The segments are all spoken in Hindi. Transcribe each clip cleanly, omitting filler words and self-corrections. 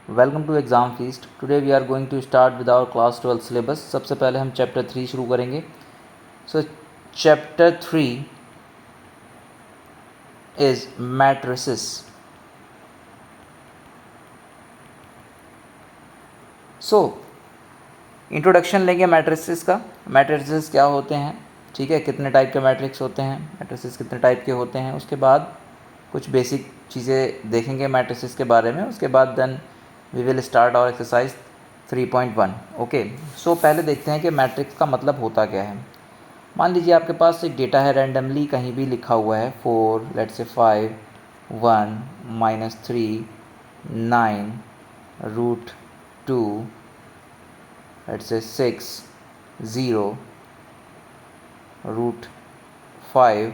Welcome to exam feast. Today we are going to start with our class 12 syllabus. सबसे पहले हम चैप्टर 3 शुरू करेंगे। So chapter 3 is matrices. So introduction लेंगे मैट्रिसेस का। मैट्रिसेस क्या होते हैं, ठीक है, कितने टाइप के मैट्रिक्स होते हैं, मैट्रिसेस कितने टाइप के होते हैं, उसके बाद कुछ बेसिक चीज़ें देखेंगे मैट्रिसेस के बारे में। उसके बाद then we will start our exercise 3.1। Okay, so पहले देखते हैं कि मैट्रिक्स का मतलब होता क्या है। मान लीजिए आपके पास एक डेटा है, रैंडमली कहीं भी लिखा हुआ है 4, let's say 5, 1, -3, 9, √2, let's say 6, 0, √5,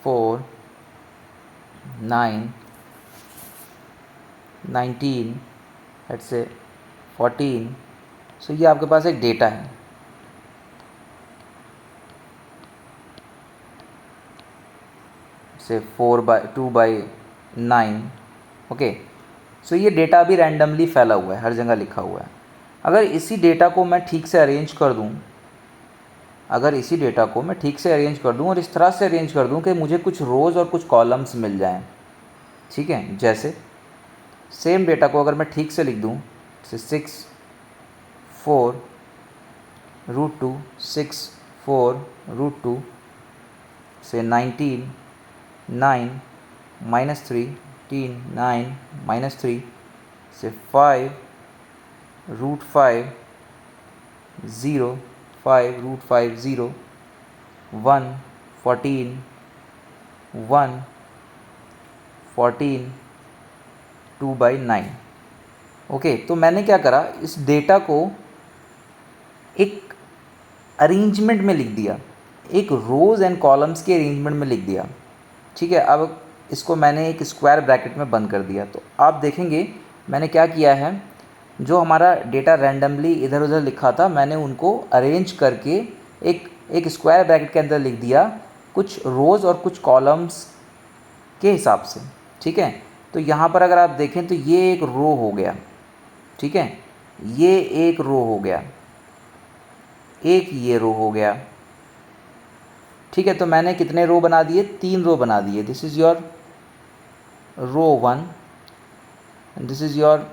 4, 9, 19, let's say 14। सो ये आपके पास एक डेटा है। से 4/2/9। ओके, सो ये डेटा भी रैंडमली फैला हुआ है, हर जगह लिखा हुआ है। अगर इसी डेटा को मैं ठीक से अरेंज कर दूं, और इस तरह से अरेंज कर दूं कि मुझे कुछ रोज़ और कुछ कॉलम्स मिल जाएं, ठीक है। जैसे सेम डेटा को अगर मैं ठीक से लिख दूं, जैसे 6, 4, √2, 6, 4, √2, से 19, 9, -3, 9, -3, से 5, √5, 0, 5, √5, 0, 1, 14, 1, 14, 2/9। ओके, तो मैंने क्या करा, इस डेटा को एक अरेंजमेंट में लिख दिया, एक रोज़ एंड कॉलम्स के अरेंजमेंट में लिख दिया, ठीक है। अब इसको मैंने एक स्क्वायर ब्रैकेट में बंद कर दिया। तो आप देखेंगे मैंने क्या किया है, जो हमारा डेटा रैंडमली इधर उधर लिखा था, मैंने उनको अरेंज करके एक स्क्वायर ब्रैकेट के अंदर लिख दिया, कुछ रोज़ और कुछ कॉलम्स के हिसाब से, ठीक है। तो यहाँ पर अगर आप देखें तो ये एक रो हो गया, ठीक है, ये एक रो हो गया, एक ये रो हो गया, ठीक है। तो मैंने कितने रो बना दिए, 3 रो बना दिए। This is your row 1, this is your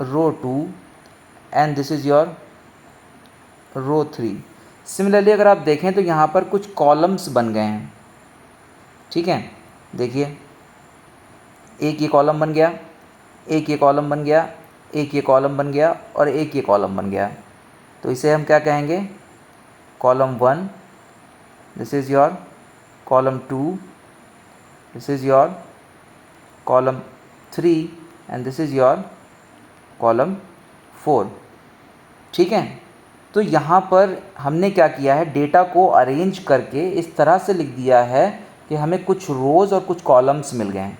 row 2, and this is your row 3। Similarly अगर आप देखें तो यहाँ पर कुछ कॉलम्स बन गए हैं, ठीक है। देखिए, एक ये कॉलम बन गया, एक ये कॉलम बन गया, एक ये कॉलम बन गया, और एक ये कॉलम बन गया। तो इसे हम क्या कहेंगे, column 1, this is your column 2, this is your column 3, and this is your column 4, ठीक है। तो यहाँ पर हमने क्या किया है, डेटा को अरेंज करके इस तरह से लिख दिया है कि हमें कुछ रोज़ और कुछ कॉलम्स मिल गए हैं,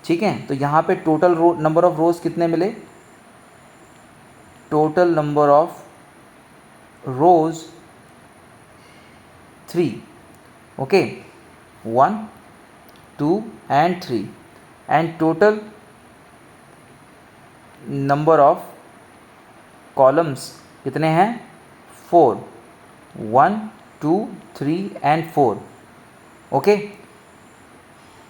ठीक है। तो यहाँ पे टोटल नंबर ऑफ़ रोज़ कितने मिले, total number of rows 3, okay, 1, 2 and 3, and total number of columns कितने हैं, 4, 1, 2, 3 एंड 4, ओके।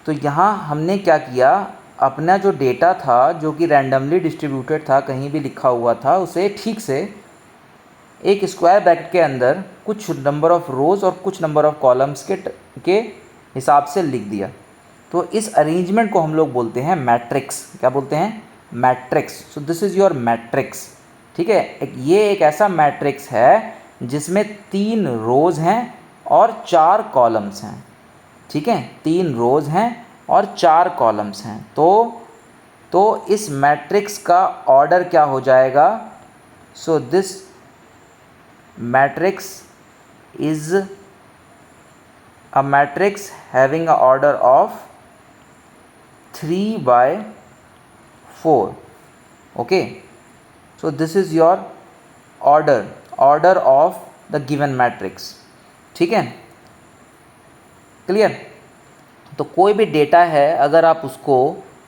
तो यहाँ हमने क्या किया, अपना जो डेटा था जो कि रैंडमली डिस्ट्रीब्यूटेड था, कहीं भी लिखा हुआ था, उसे ठीक से एक स्क्वायर ब्रैकेट के अंदर कुछ नंबर ऑफ़ रोज़ और कुछ नंबर ऑफ़ कॉलम्स के हिसाब से लिख दिया। तो इस अरेंजमेंट को हम लोग बोलते हैं मैट्रिक्स। क्या बोलते हैं, matrix. So this is your matrix, ठीक है। ये एक ऐसा मैट्रिक्स है जिसमें 3 रोज़ हैं और 4 कॉलम्स हैं, ठीक है। 3 रोज़ हैं और 4 कॉलम्स हैं। तो इस मैट्रिक्स का ऑर्डर क्या हो जाएगा, so this matrix is a matrix having a order of 3/4, okay. So this is your order of the given matrix, ठीक है, क्लियर। तो कोई भी डेटा है अगर आप उसको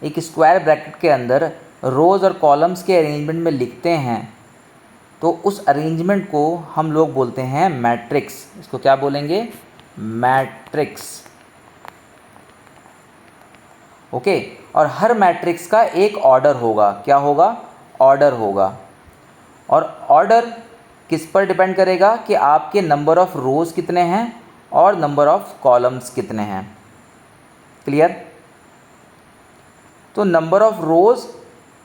एक स्क्वायर ब्रैकेट के अंदर रोज़ और कॉलम्स के अरेंजमेंट में लिखते हैं तो उस अरेंजमेंट को हम लोग बोलते हैं मैट्रिक्स। इसको क्या बोलेंगे? मैट्रिक्स। ओके, और हर मैट्रिक्स का एक ऑर्डर होगा। क्या होगा? ऑर्डर होगा। और ऑर्डर किस पर डिपेंड करेगा कि आपके नंबर ऑफ़ रोज़ कितने हैं और नंबर ऑफ़ कॉलम्स कितने हैं। क्लियर? तो number of rows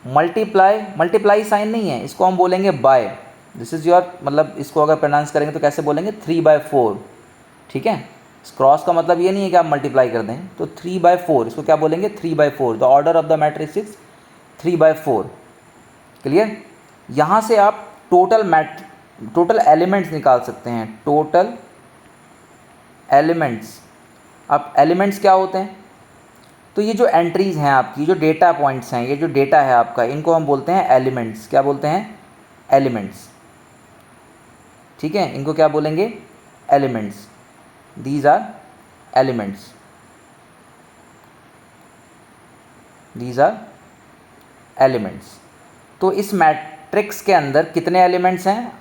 multiply sign नहीं है, इसको हम बोलेंगे बाय। दिस इज़ योर, मतलब इसको अगर प्रोनाउंस करेंगे तो कैसे बोलेंगे? 3/4। ठीक है, क्रॉस का मतलब ये नहीं है कि आप मल्टीप्लाई कर दें, तो 3/4 इसको क्या बोलेंगे? 3/4। The order of the matrix is 3/4। Clear? यहाँ से आप टोटल एलिमेंट्स निकाल सकते हैं। Total elements. अब एलिमेंट्स क्या होते हैं? तो ये जो एंट्रीज़ हैं आपकी, जो डेटा पॉइंट्स हैं, ये जो डेटा है आपका, इनको हम बोलते हैं एलिमेंट्स। क्या बोलते हैं? एलिमेंट्स। ठीक है, इनको क्या बोलेंगे? Elements. These are elements. These are elements. तो इस मैट्रिक्स के अंदर कितने एलिमेंट्स हैं?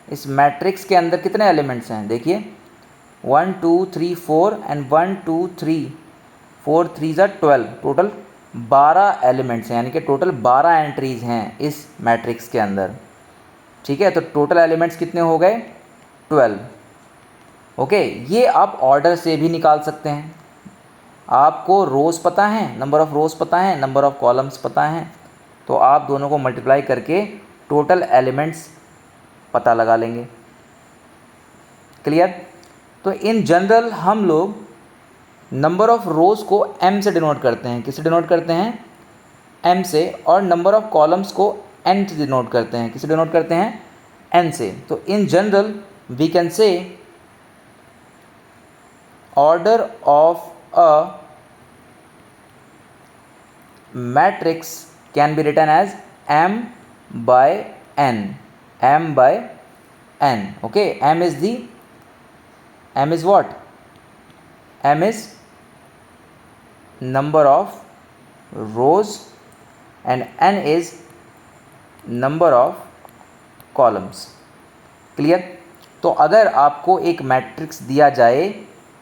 इस मैट्रिक्स के अंदर कितने एलिमेंट्स हैं? देखिए 1 2 3 4 एंड 1 2 3 4 3 ज़ा 12, टोटल 12 एलिमेंट्स हैं, यानी कि टोटल 12 एंट्रीज़ हैं इस मैट्रिक्स के अंदर। ठीक है, तो टोटल एलिमेंट्स कितने हो गए? 12। ओके, ये आप ऑर्डर से भी निकाल सकते हैं। आपको रोज़ पता है, नंबर ऑफ़ रोज़ पता है, नंबर ऑफ़ कॉलम्स पता हैं, तो आप दोनों को मल्टीप्लाई करके टोटल एलिमेंट्स पता लगा लेंगे। क्लियर? तो इन जनरल हम लोग नंबर ऑफ़ रोज़ को m से डिनोट करते हैं। किससे डिनोट करते हैं? m से। और नंबर ऑफ़ कॉलम्स को n से डिनोट करते हैं। किससे डिनोट करते हैं? n से। तो in general we can say order of a matrix can be written as m by n. m by n. Okay, m is what? m is number of rows and n is number of columns. Clear? तो अगर आपको एक मैट्रिक्स दिया जाए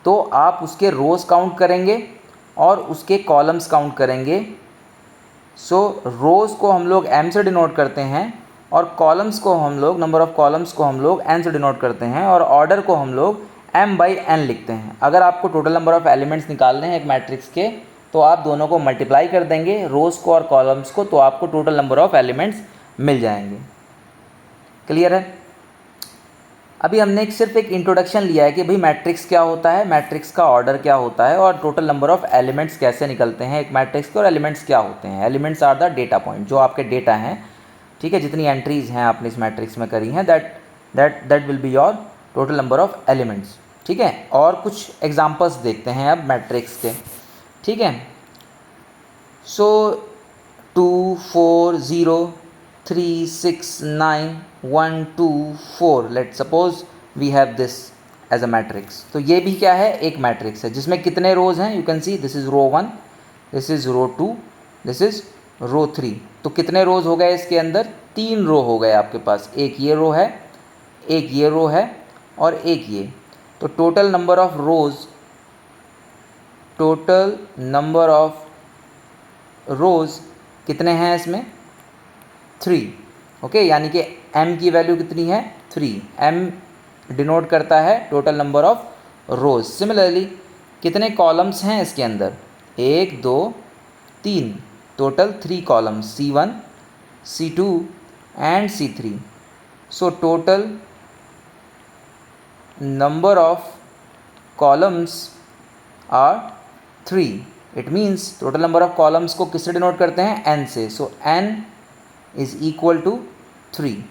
तो आप उसके रोज़ काउंट करेंगे और उसके कॉलम्स काउंट करेंगे। सो रोज़ को हम लोग m से डिनोट करते हैं और कॉलम्स को हम लोग, नंबर ऑफ़ कॉलम्स को हम लोग n से डिनोट करते हैं और ऑर्डर को हम लोग m by n लिखते हैं। अगर आपको टोटल नंबर ऑफ़ एलिमेंट्स निकालने हैं एक मैट्रिक्स के, तो आप दोनों को मल्टीप्लाई कर देंगे, रोज़ को और कॉलम्स को, तो आपको टोटल नंबर ऑफ़ एलिमेंट्स मिल जाएंगे। क्लियर है? अभी हमने सिर्फ एक इंट्रोडक्शन लिया है कि भाई मैट्रिक्स क्या होता है, मैट्रिक्स का ऑर्डर क्या होता है और टोटल नंबर ऑफ़ एलिमेंट्स कैसे निकलते हैं एक मैट्रिक्स के, और एलिमेंट्स क्या होते हैं। Elements are the data point, जो आपके डेटा हैं। ठीक है, जितनी एंट्रीज़ हैं आपने इस मैट्रिक्स में करी हैं, that will be your total number of elements. ठीक है, और कुछ एग्जाम्पल्स देखते हैं अब मैट्रिक्स के। ठीक है, so 2 4 0 3 6 9 1 2 4, let suppose we have this as a matrix. तो ये भी क्या है? एक मैट्रिक्स है जिसमें कितने रोज़ हैं? You can see this is row 1, this is row 2, this is row 3। तो कितने रोज़ हो गए इसके अंदर? 3 रो हो गए आपके पास। एक ये रो है, एक ये रो है और एक ये। तो total number of rows, total number of rows कितने हैं इसमें? 3। ओके, यानी कि m की वैल्यू कितनी है? 3। m डिनोट करता है total number of rows. Similarly कितने कॉलम्स हैं इसके अंदर? 1 2 3, total 3 columns, C1 C2 and C3। So total number of columns are 3। It means total number of columns को किससे डिनोट करते हैं? n से। So n is equal to 3।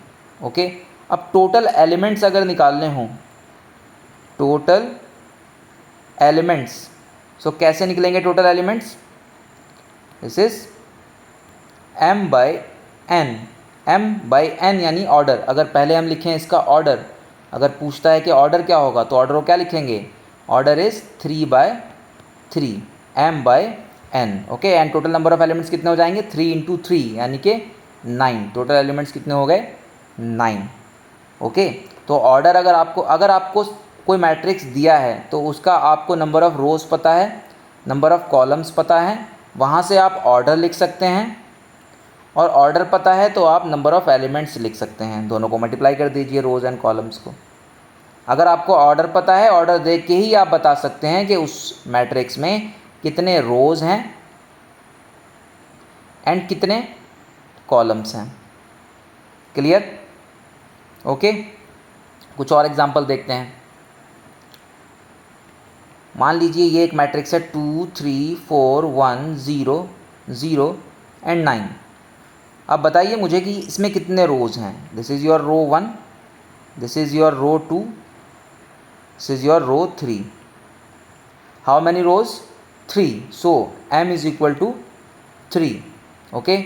Okay, अब टोटल एलिमेंट्स अगर निकालने हों, टोटल एलिमेंट्स, सो कैसे निकलेंगे total elements? This is m by n। m by n यानी ऑर्डर। अगर पहले हम लिखें इसका ऑर्डर, अगर पूछता है कि ऑर्डर क्या होगा, तो ऑर्डर को क्या लिखेंगे? Order is 3/4। 3, m by n, okay. And total number of elements कितने हो जाएंगे, 3 इंटू 3 यानी कि 9। टोटल एलिमेंट्स कितने हो गए, 9, ओके। तो ऑर्डर अगर आपको कोई मैट्रिक्स दिया है तो उसका आपको नंबर ऑफ़ रोज़ पता है, नंबर ऑफ़ कॉलम्स पता है, वहाँ से आप ऑर्डर लिख सकते हैं, और ऑर्डर पता है तो आप नंबर ऑफ़ एलिमेंट्स लिख सकते हैं। दोनों को मल्टीप्लाई कर दीजिए, रोज़ एंड कॉलम्स को। अगर आपको ऑर्डर पता है, ऑर्डर देख के ही आप बता सकते हैं कि उस मैट्रिक्स में कितने रोज़ हैं एंड कितने कॉलम्स हैं। Clear, okay. कुछ और एग्जांपल देखते हैं। मान लीजिए ये एक मैट्रिक्स है 2 3 4 1 0 0 एंड 9। अब बताइए मुझे कि इसमें कितने रोज़ हैं। This is your row 1, this is your row 2, this is your row 3। How many rows, 3, so m is equal to 3, okay.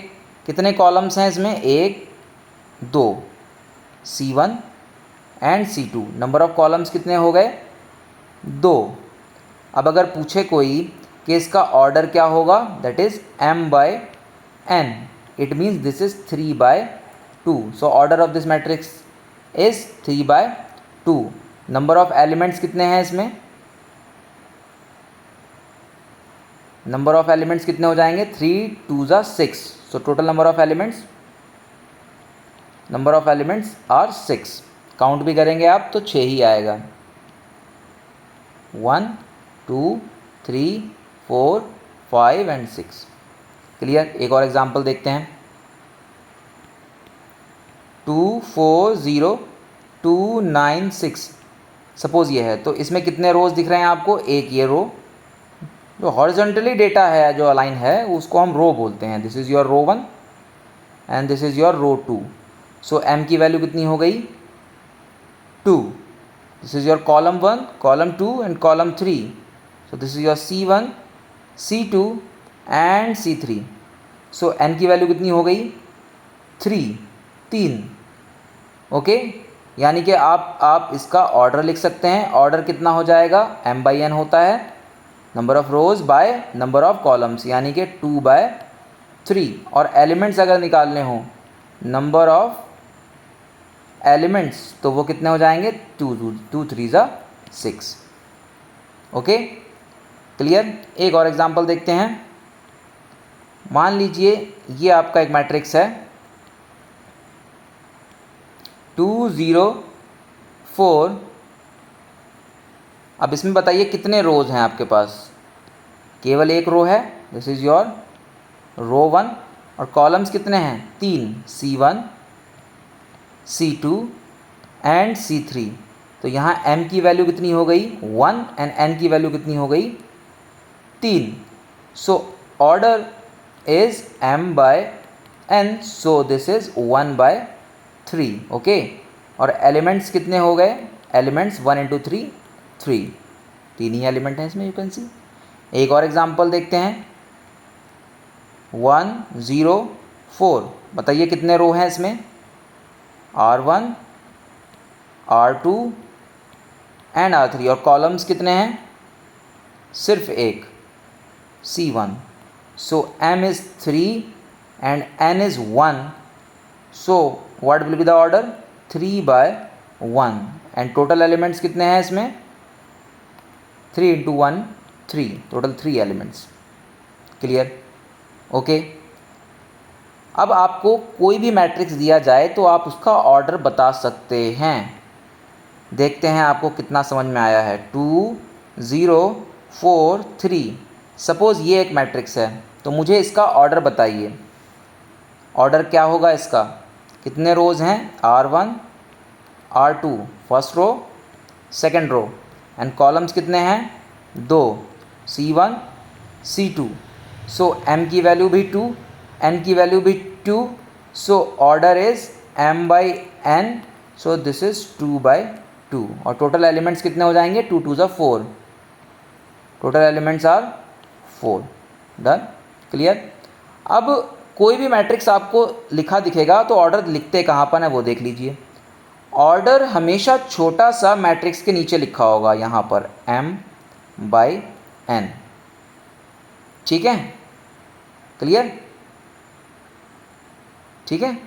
कितने कॉलम्स हैं इसमें, 1 2, C1 and C2। Number of columns कितने हो गए, 2। अब अगर पूछे कोई कि इसका ऑर्डर क्या होगा, that is m by n, it means this is 3 by 2। So order of this matrix is 3 by 2। Number of elements कितने हैं इसमें, नंबर ऑफ एलिमेंट्स कितने हो जाएंगे, 3 2 ज़ा 6। So total number of elements are 6। Count भी करेंगे आप तो 6 ही आएगा, 1 2 3 4 5 एंड 6। क्लियर। एक और एग्जांपल देखते हैं। 2 4 0 2 9 6 सपोज़ ये है, तो इसमें कितने रोज़ दिख रहे हैं आपको, एक ये रो जो हॉरिजॉन्टली डेटा है, जो अलाइन है, उसको हम रो बोलते हैं। This is your row 1 and this is your row 2। So m की वैल्यू कितनी हो गई, 2। This is your column 1, column 2 and column 3। So this is your C1 C2 and C3। So n की वैल्यू कितनी हो गई, 3, ओके। यानी कि आप इसका ऑर्डर लिख सकते हैं। ऑर्डर कितना हो जाएगा, m बाई n होता है number of rows by number of columns, यानी कि 2 बाय 3। और एलिमेंट्स अगर निकालने हों, नंबर ऑफ़ एलिमेंट्स, तो वो कितने हो जाएंगे, 2 3 ज़ा 6, ओके। क्लियर। एक और एग्जांपल देखते हैं। मान लीजिए ये आपका एक मैट्रिक्स है 2 0 4। अब इसमें बताइए कितने रोज़ हैं आपके पास, केवल एक रो है, दिस इज़ योर रो 1। और कॉलम्स कितने हैं, 3, C1 C2 एंड C3। तो यहाँ m की वैल्यू कितनी हो गई, 1 एंड n की वैल्यू कितनी हो गई, 3। So order is m by n, so this is 1 by 3, okay. और एलिमेंट्स कितने हो गए, एलिमेंट्स 1 इंटू 3 3, 3 ही एलिमेंट हैं इसमें, यू कैन सी। एक और एग्जांपल देखते हैं। 1 0 4। बताइए कितने रो हैं इसमें, R1 R2 एंड R3। और कॉलम्स कितने हैं, सिर्फ एक, C1। So m is 3 and n is 1। So what will be the order, 3 by 1। And total elements कितने हैं इसमें, 3 into 1 3, total 3 elements. Clear, okay. अब आपको कोई भी मैट्रिक्स दिया जाए तो आप उसका ऑर्डर बता सकते हैं। देखते हैं आपको कितना समझ में आया है। 2 0 4 3। सपोज़ ये एक मैट्रिक्स है, तो मुझे इसका ऑर्डर बताइए। ऑर्डर क्या होगा इसका, कितने रोज़ हैं, R1 R2 first row second row, and columns कितने हैं, 2, C1 C2। सो m की वैल्यू भी 2, n की वैल्यू भी 2। So order is m by n, so this is 2 by 2। और टोटल एलिमेंट्स कितने हो जाएंगे, 2 2 ज़ा 4, total elements are 4। Done, clear. अब कोई भी मैट्रिक्स आपको लिखा दिखेगा तो ऑर्डर लिखते कहाँ पर है वो देख लीजिए। ऑर्डर हमेशा छोटा सा मैट्रिक्स के नीचे लिखा होगा, यहाँ पर m बाई n, ठीक है, क्लियर, ठीक है।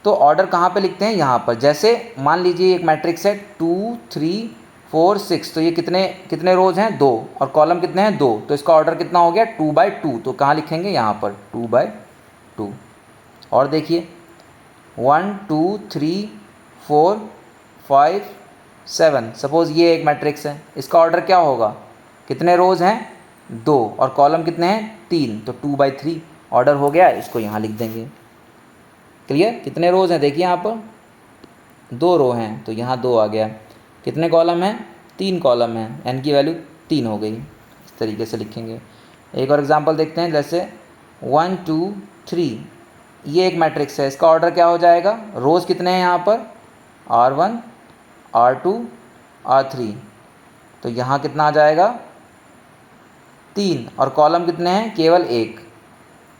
तो ऑर्डर कहाँ पे लिखते हैं, यहाँ पर। जैसे मान लीजिए एक मैट्रिक्स है 2 3 4 6, तो ये कितने कितने रोज हैं, 2, और कॉलम कितने हैं, 2, तो इसका ऑर्डर कितना हो गया, 2/2। तो कहाँ लिखेंगे, यहाँ पर 2/2। और देखिए 1 2 3 4 5 7, सपोज़ ये एक मैट्रिक्स है, इसका ऑर्डर क्या होगा, कितने रोज़ हैं, 2, और कॉलम कितने हैं, 3, तो 2/3 ऑर्डर हो गया। इसको यहाँ लिख देंगे। क्लियर, कितने रोज़ हैं, देखिए यहाँ पर 2 रो हैं, तो यहाँ 2 आ गया। कितने कॉलम हैं, 3 कॉलम हैं, n की वैल्यू 3 हो गई। इस तरीके से लिखेंगे। एक और एग्जांपल देखते हैं, जैसे 1 2 3, ये एक मैट्रिक्स है, इसका ऑर्डर क्या हो जाएगा, रोज़ कितने हैं यहाँ पर, R1 R2 R3, तो यहाँ कितना आ जाएगा, 3, और कॉलम कितने हैं, केवल एक,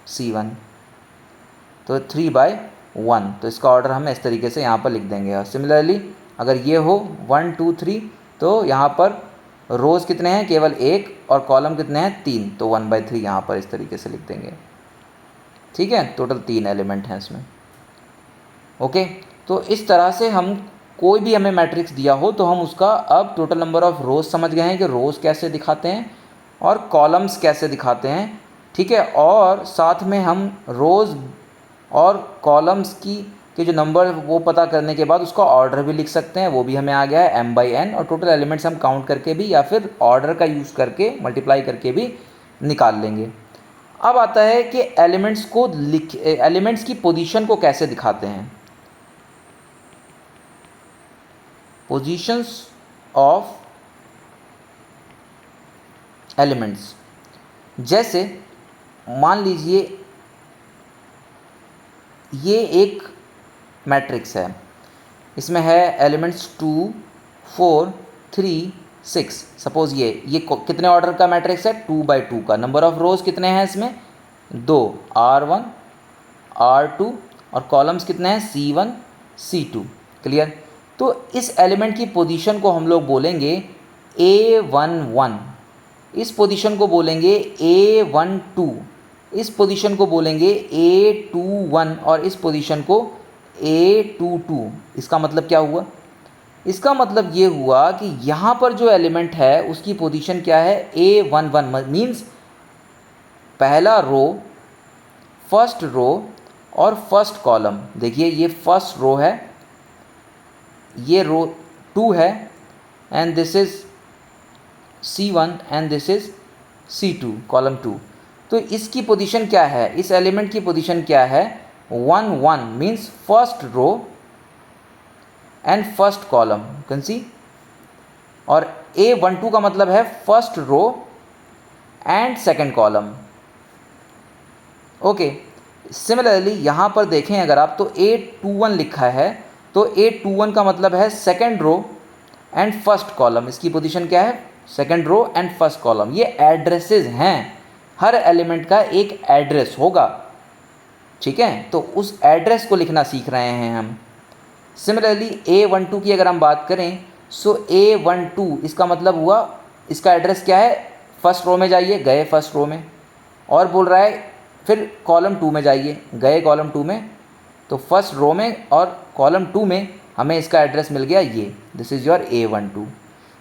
C1, तो 3/1। तो इसका ऑर्डर हम इस तरीके से यहाँ पर लिख देंगे। और सिमिलरली अगर ये हो 1 2 3, तो यहाँ पर रोज़ कितने हैं, केवल एक, और कॉलम कितने हैं, 3, तो 1/3 यहाँ पर इस तरीके से लिख देंगे। ठीक है, टोटल 3 एलिमेंट हैं इसमें। ओके, तो इस तरह से हम कोई भी हमें मैट्रिक्स दिया हो तो हम उसका अब टोटल नंबर ऑफ़ रोज़ समझ गए हैं कि रोज़ कैसे दिखाते हैं और कॉलम्स कैसे दिखाते हैं। ठीक है, और साथ में हम रोज़ और कॉलम्स के जो नंबर वो पता करने के बाद उसका ऑर्डर भी लिख सकते हैं, वो भी हमें आ गया है m/n, और टोटल एलिमेंट्स हम काउंट करके भी या फिर ऑर्डर का यूज़ करके मल्टीप्लाई करके भी निकाल लेंगे। अब आता है कि एलिमेंट्स की पोजीशन को कैसे दिखाते हैं। पोजीशंस ऑफ एलिमेंट्स, जैसे मान लीजिए ये एक मैट्रिक्स है, इसमें है एलिमेंट्स 2 4 3 6, सपोज़ ये कितने ऑर्डर का मैट्रिक्स है, 2/2 का। नंबर ऑफ़ रोज़ कितने हैं इसमें, 2, R1 R2, और कॉलम्स कितने हैं, C1 C2। क्लियर, तो इस एलिमेंट की पोजीशन को हम लोग बोलेंगे A11, इस पोजीशन को बोलेंगे A12, इस पोजीशन को बोलेंगे A21, और इस पोजीशन को A22। इसका मतलब क्या हुआ, इसका मतलब ये हुआ कि यहाँ पर जो एलिमेंट है उसकी पोजीशन क्या है, A11, मीन्स पहला रो, फर्स्ट रो और फर्स्ट कॉलम। देखिए ये फर्स्ट रो है, ये रो 2 है, and this is C1 and this is C2, column 2। तो इसकी पोजीशन क्या है, इस एलिमेंट की पोजीशन क्या है, 1 1, means first row and first column, can see. और A12 का मतलब है first row and second column. Okay, similarly यहाँ पर देखें अगर आप, तो A21 लिखा है, तो A21 का मतलब है second row and first column. इसकी पोजीशन क्या है, second row and first column. ये एड्रेसेस हैं, हर एलिमेंट का एक एड्रेस होगा। ठीक है, तो उस एड्रेस को लिखना सीख रहे हैं हम। सिमिलरली A12 की अगर हम बात करें, सो A12 इसका मतलब हुआ, इसका एड्रेस क्या है, फर्स्ट रो में जाइए, गए फर्स्ट रो में, और बोल रहा है फिर कॉलम 2 में जाइए, गए कॉलम 2 में, तो फर्स्ट रो में और कॉलम 2 में हमें इसका एड्रेस मिल गया ये, this is your A12।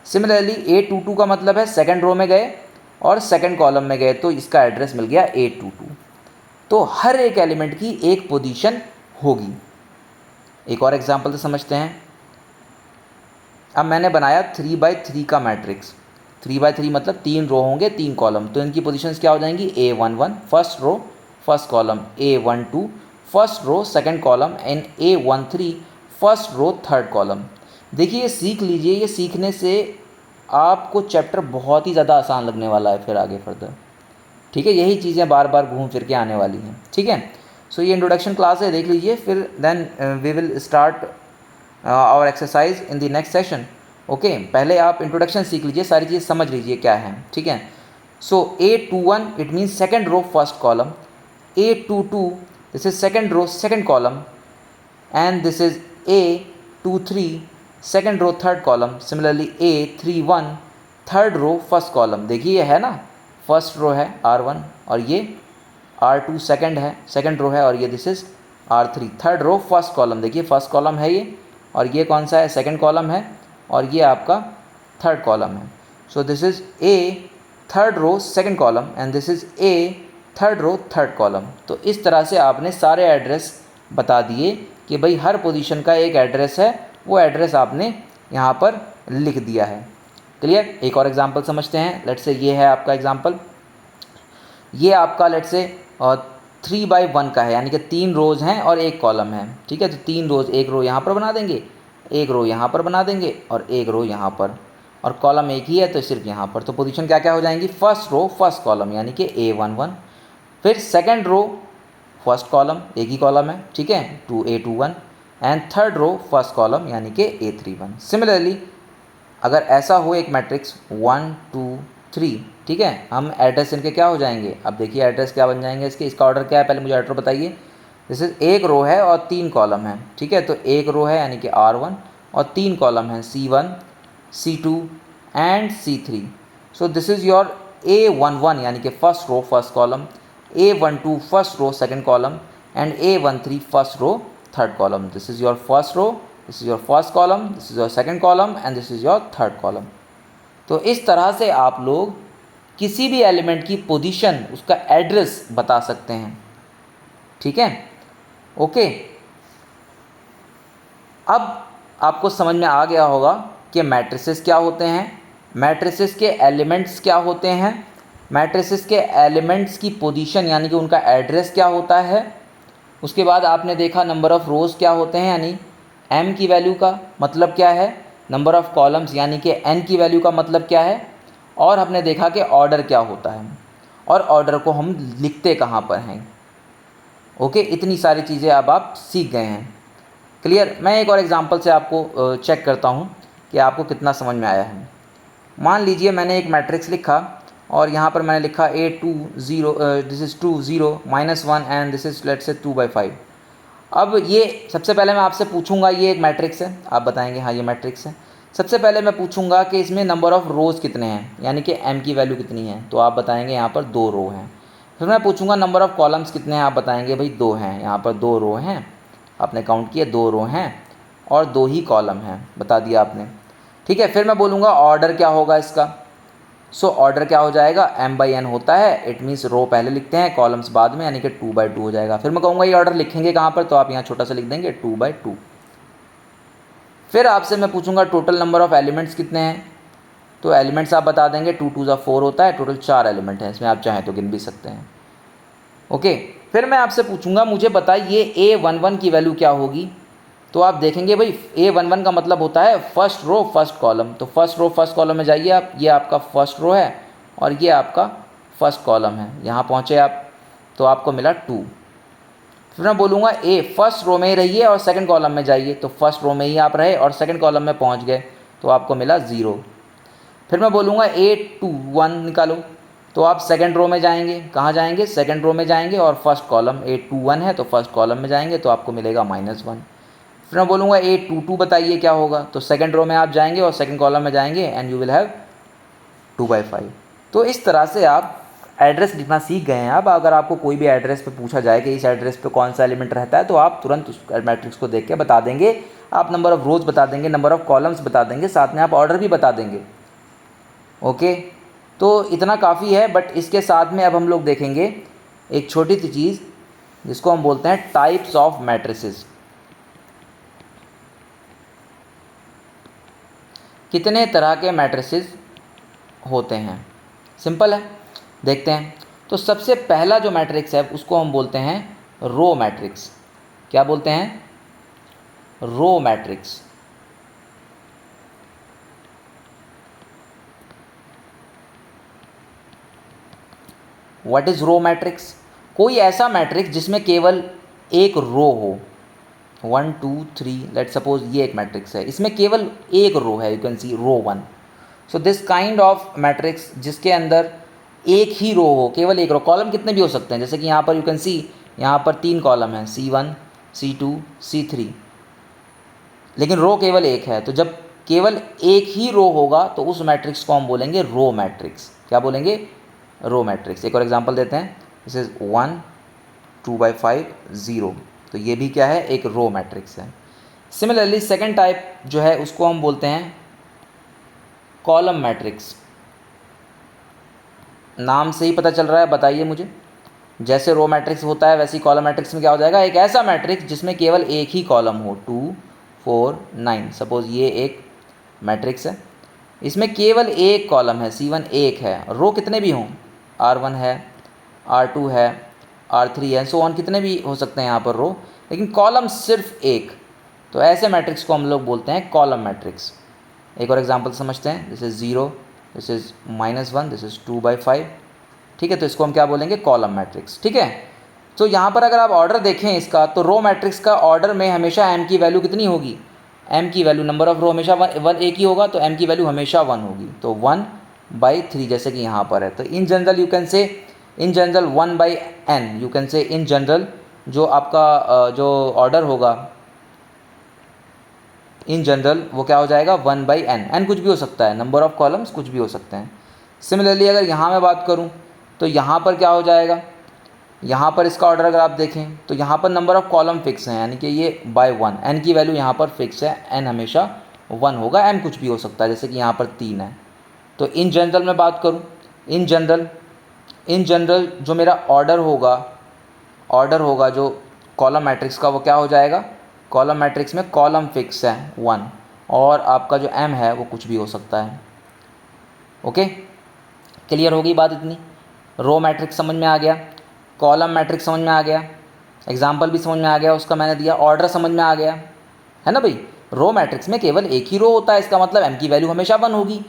Similarly A22 का मतलब है सेकंड रो में गए और सेकंड कॉलम में गए, तो इसका एड्रेस मिल गया A22। तो हर एक एलिमेंट की एक पोजीशन होगी। एक और एग्जांपल से समझते हैं। अब मैंने बनाया 3/3 का मैट्रिक्स। 3/3 मतलब 3 रो होंगे, 3 कॉलम, तो इनकी पोजीशंस क्या हो जाएंगी, A11 first row first column, A12 first row second column, and A13 first row third column. देखिए ये सीख लीजिए, ये सीखने से आपको चैप्टर बहुत ही ज़्यादा आसान लगने वाला है फिर आगे फर्दर। ठीक है, यही चीज़ें बार बार घूम फिर के आने वाली हैं। ठीक है, सो ये इंट्रोडक्शन क्लास है, देख लीजिए, फिर then we will start our exercise in the next session. Okay, पहले आप इंट्रोडक्शन सीख लीजिए, सारी चीज़ समझ लीजिए क्या है। ठीक है, so A21 it means second row first column, A22 this is second row second column, and this is A23 second row third column. Similarly A31 third row first column. देखिए ये है ना, फर्स्ट रो है R1 और ये R2 सेकंड रो है, और ये this is R3 third row first column. देखिए फर्स्ट कॉलम है ये, और ये कौन सा है, सेकंड कॉलम है, और ये आपका थर्ड कॉलम है। So this is a third row second column and this is a third row third column. तो इस तरह से आपने सारे एड्रेस बता दिए कि भाई हर पोजीशन का एक एड्रेस है, वो एड्रेस आपने यहाँ पर लिख दिया है। क्लियर। एक और एग्जांपल समझते हैं। लेट्स से ये है आपका एग्जांपल, ये आपका लेट्स से 3/1 का है, यानी कि 3 रोज़ हैं और एक कॉलम है। ठीक है, तो 3 रोज़, एक रो यहाँ पर बना देंगे, एक रो यहाँ पर बना देंगे और एक रो यहाँ पर, और कॉलम एक ही है तो सिर्फ यहाँ पर। तो पोजीशन क्या क्या हो जाएंगी, फर्स्ट रो फर्स्ट कॉलम यानी कि A11, फिर सेकंड रो फर्स्ट कॉलम, एक ही कॉलम है, ठीक है, A21, and third row first column यानी कि A31। सिमिलरली अगर ऐसा हो एक मैट्रिक्स 1 2 3, ठीक है, हम एड्रेस इनके क्या हो जाएंगे, अब देखिए एड्रेस क्या बन जाएंगे इसके, इसका ऑर्डर क्या है पहले मुझे ऑर्डर बताइए। जैसे एक रो है और 3 कॉलम है, ठीक है, तो एक रो है यानी कि R1 और 3 कॉलम हैं C1 C2 and C3। So this is your A11 यानी कि first row first column, A12 first row second column and A13 first row third column. This is your first row, this is your first column, this is your second column and this is your third column. तो इस तरह से आप लोग किसी भी एलिमेंट की पोजीशन, उसका एड्रेस बता सकते हैं। ठीक है, ओके। अब आपको समझ में आ गया होगा कि मैट्रिसेस क्या होते हैं, मैट्रिसेस के एलिमेंट्स क्या होते हैं, मैट्रिसेस के एलिमेंट्स की पोजीशन यानी कि उनका एड्रेस क्या होता है। उसके बाद आपने देखा नंबर ऑफ़ रोज़ क्या होते हैं, यानी m की वैल्यू का मतलब क्या है, नंबर ऑफ़ कॉलम्स यानी कि n की वैल्यू का मतलब क्या है, और हमने देखा कि ऑर्डर क्या होता है और ऑर्डर को हम लिखते कहाँ पर हैं। ओके, इतनी सारी चीज़ें अब आप सीख गए हैं। क्लियर। मैं एक और एग्जांपल से आपको चेक करता हूँ कि आपको कितना समझ में आया है। मान लीजिए मैंने एक मैट्रिक्स लिखा और यहाँ पर मैंने लिखा A2 0, this is 2 0 -1 and this is let's say 2/5। अब ये सबसे पहले मैं आपसे पूछूंगा, ये एक मैट्रिक्स है, आप बताएंगे हाँ ये मैट्रिक्स है। सबसे पहले मैं पूछूंगा कि इसमें नंबर ऑफ़ रोज़ कितने हैं, यानी कि m की वैल्यू कितनी है, तो आप बताएंगे यहाँ पर 2 रो हैं। फिर मैं पूछूंगा नंबर ऑफ़ कॉलम्स कितने हैं, आप बताएंगे भाई 2 हैं, यहाँ पर 2 रो हैं, आपने काउंट किए 2 रो हैं और 2 ही कॉलम हैं, बता दिया आपने। ठीक है, फिर मैं बोलूँगा ऑर्डर क्या होगा इसका। सो ऑर्डर क्या हो जाएगा, m/n होता है, इट मीन्स रो पहले लिखते हैं कॉलम्स बाद में, यानी कि 2/2 हो जाएगा। फिर मैं कहूँगा ये ऑर्डर लिखेंगे कहाँ पर, तो आप यहाँ छोटा सा लिख देंगे 2/2। फिर आपसे मैं पूछूंगा टोटल नंबर ऑफ़ एलिमेंट्स कितने हैं, तो एलिमेंट्स आप बता देंगे 2 2 4 होता है, टोटल 4 एलिमेंट हैं, इसमें आप चाहें तो गिन भी सकते हैं। ओके, फिर मैं आपसे पूछूंगा मुझे बताइए A11 की वैल्यू क्या होगी, तो आप देखेंगे भाई A11 का मतलब होता है फर्स्ट रो फर्स्ट कॉलम, तो फर्स्ट रो फर्स्ट कॉलम में जाइए आप, ये आपका फर्स्ट रो है और ये आपका फर्स्ट कॉलम है, यहाँ पहुँचे आप तो आपको मिला 2। फिर मैं बोलूँगा ए फर्स्ट रो में ही रहिए और सेकंड कॉलम में जाइए, तो फर्स्ट रो में ही आप रहे और सेकंड कॉलम में पहुँच गए तो आपको मिला 0। फिर मैं बोलूँगा A21 निकालो, तो आप सेकंड रो में जाएंगे, कहाँ जाएंगे, सेकंड रो में जाएंगे और फर्स्ट कॉलम A21 है तो फर्स्ट कॉलम में जाएंगे तो आपको मिलेगा -1। फिर मैं बोलूँगा A22 बताइए क्या होगा, तो सेकंड रो में आप जाएंगे और सेकंड कॉलम में जाएंगे एंड यू विल हैव 2/5। तो इस तरह से आप एड्रेस लिखना सीख गए हैं। अब अगर आपको कोई भी एड्रेस पे पूछा जाए कि इस एड्रेस पे कौन सा एलिमेंट रहता है, तो आप तुरंत उस मैट्रिक्स को देख के बता देंगे, आप नंबर ऑफ़ रोज़ बता देंगे, नंबर ऑफ़ कॉलम्स बता देंगे, साथ में आप ऑर्डर भी बता देंगे। ओके, तो इतना काफ़ी है, बट इसके साथ में अब हम लोग देखेंगे एक छोटी सी चीज़ जिसको हम बोलते हैं टाइप्स ऑफ मैट्रिसेस। कितने तरह के मैट्रिसेस होते हैं, सिंपल है, देखते हैं। तो सबसे पहला जो मैट्रिक्स है उसको हम बोलते हैं रो मैट्रिक्स। क्या बोलते हैं, row matrix. What is row matrix, कोई ऐसा मैट्रिक्स जिसमें केवल एक रो हो, 1 2 3, लेट सपोज ये एक मैट्रिक्स है, इसमें केवल एक रो है, you can see row 1। So this kind of matrix जिसके अंदर एक ही रो हो, केवल एक रो, कॉलम कितने भी हो सकते हैं, जैसे कि यहाँ पर यू कैन सी, यहाँ पर 3 कॉलम हैं, C1 C2 C3, लेकिन रो केवल एक है। तो जब केवल एक ही रो होगा तो उस मैट्रिक्स को हम बोलेंगे रो मैट्रिक्स। क्या बोलेंगे, रो मैट्रिक्स। एक और एग्जांपल देते हैं, दिस इज 1 2/5 0, तो ये भी क्या है, एक रो मैट्रिक्स है। सिमिलरली सेकंड टाइप जो है उसको हम बोलते हैं कॉलम मैट्रिक्स। नाम से ही पता चल रहा है, बताइए मुझे। जैसे रो मैट्रिक्स होता है वैसे ही कॉलम मैट्रिक्स में क्या हो जाएगा, एक ऐसा मैट्रिक्स जिसमें केवल एक ही कॉलम हो, 2 4 9। सपोज ये एक मैट्रिक्स है, इसमें केवल एक कॉलम है, C1 एक है, रो कितने भी हों, R1 है, R2 है, R3 है, सो ऑन, कितने भी हो सकते हैं यहाँ पर रो, लेकिन कॉलम सिर्फ एक। तो ऐसे मैट्रिक्स को हम लोग बोलते हैं कॉलम मैट्रिक्स। एक और एग्जांपल समझते हैं, this is 0, this is -1, this is 2/5। ठीक है, तो इसको हम क्या बोलेंगे, कॉलम मैट्रिक्स। ठीक है, तो यहाँ पर अगर आप ऑर्डर देखें इसका, तो रो मैट्रिक्स का ऑर्डर में हमेशा m की वैल्यू कितनी होगी, m की वैल्यू, नंबर ऑफ रो हमेशा वन एक ही होगा, तो m की वैल्यू हमेशा 1 होगी, तो 1/3 जैसे कि यहाँ पर है। तो in general you can say, in general 1/n, you can say in general जो आपका जो ऑर्डर होगा इन जनरल वो क्या हो जाएगा, 1/n। n कुछ भी हो सकता है, नंबर ऑफ कॉलम्स कुछ भी हो सकते हैं। सिमिलरली अगर यहाँ मैं बात करूँ तो यहाँ पर क्या हो जाएगा, यहाँ पर इसका ऑर्डर अगर आप देखें तो यहाँ पर नंबर ऑफ कॉलम फिक्स हैं, यानी कि ये /1, n की वैल्यू यहाँ पर फिक्स है, n हमेशा 1 होगा, m कुछ भी हो सकता है, जैसे कि यहाँ पर 3 है। तो इन जनरल मैं बात करूँ, इन जनरल जो मेरा ऑर्डर होगा जो कॉलम मैट्रिक्स का, वो क्या हो जाएगा, कॉलम मैट्रिक्स में कॉलम फिक्स है 1, और आपका जो m है वो कुछ भी हो सकता है। ओके, क्लियर हो गई बात इतनी। रो मैट्रिक्स समझ में आ गया, कॉलम मैट्रिक्स समझ में आ गया, एग्जाम्पल भी समझ में आ गया, उसका मैंने दिया, ऑर्डर समझ में आ गया, है ना भाई। रो मैट्रिक्स में केवल एक ही रो होता है, इसका मतलब m की वैल्यू हमेशा 1 होगी।